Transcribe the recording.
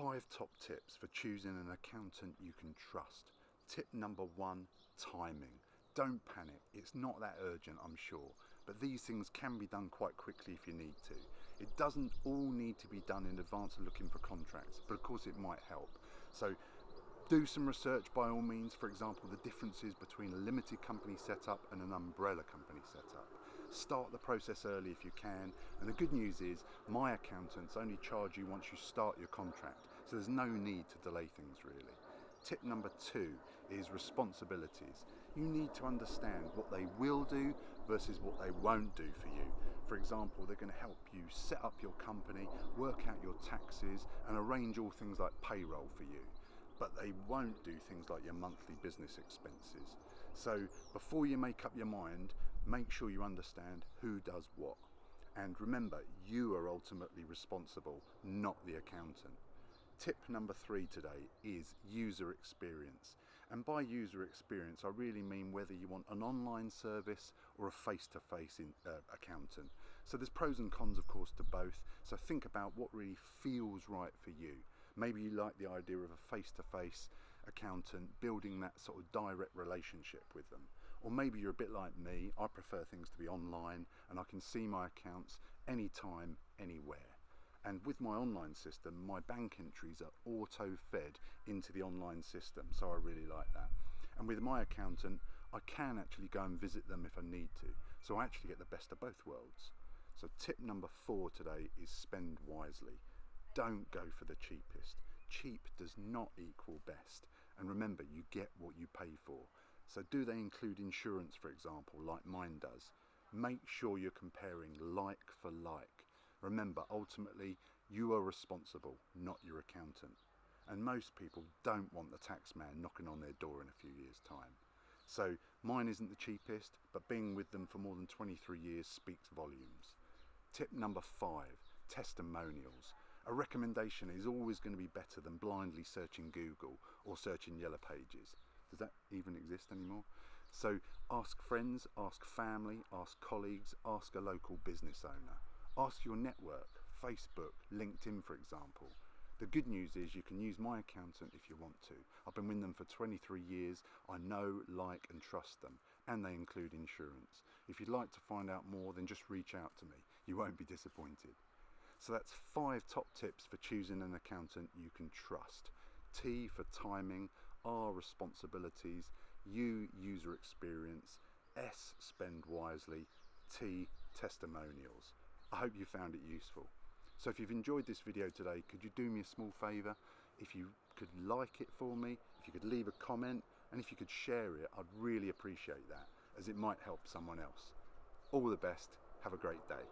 5 top tips for choosing an accountant you can trust. Tip number 1, timing. Don't panic, it's not that urgent, I'm sure, but these things can be done quite quickly if you need to. It doesn't all need to be done in advance of looking for contracts, but of course it might help. So do some research by all means, for example, the differences between a limited company setup and an umbrella company setup. Start the process early if you can, and the good news is my accountants only charge you once you start your contract, so there's no need to delay things really. Tip number 2 is responsibilities. You need to understand what they will do versus what they won't do for you. For example, they're going to help you set up your company, work out your taxes, and arrange all things like payroll for you. But they won't do things like your monthly business expenses. So before you make up your mind, make sure you understand who does what. And remember, you are ultimately responsible, not the accountant. Tip number 3 today is user experience. And by user experience, I really mean whether you want an online service or a face-to-face accountant. So there's pros and cons, of course, to both. So think about what really feels right for you. Maybe you like the idea of a face-to-face accountant, building that sort of direct relationship with them. Or maybe you're a bit like me, I prefer things to be online and I can see my accounts anytime, anywhere. And with my online system, my bank entries are auto-fed into the online system, so I really like that. And with my accountant, I can actually go and visit them if I need to, so I actually get the best of both worlds. So tip number 4 today is spend wisely. Don't go for the cheapest. Cheap does not equal best. And remember, you get what you pay for. So do they include insurance, for example, like mine does? Make sure you're comparing like for like. Remember, ultimately, you are responsible, not your accountant. And most people don't want the tax man knocking on their door in a few years' time. So mine isn't the cheapest, but being with them for more than 23 years speaks volumes. Tip number 5, testimonials. A recommendation is always going to be better than blindly searching Google or searching Yellow Pages. Does that even exist anymore? So ask friends, ask family, ask colleagues, ask a local business owner. Ask your network, Facebook, LinkedIn for example. The good news is you can use my accountant if you want to. I've been with them for 23 years. I know, like and trust them, and they include insurance. If you'd like to find out more, then just reach out to me. You won't be disappointed. So that's 5 top tips for choosing an accountant you can trust. T for timing, R responsibilities, U user experience, S spend wisely, T testimonials. I hope you found it useful. So if you've enjoyed this video today, could you do me a small favour? If you could like it for me, if you could leave a comment, and if you could share it, I'd really appreciate that, as it might help someone else. All the best, have a great day.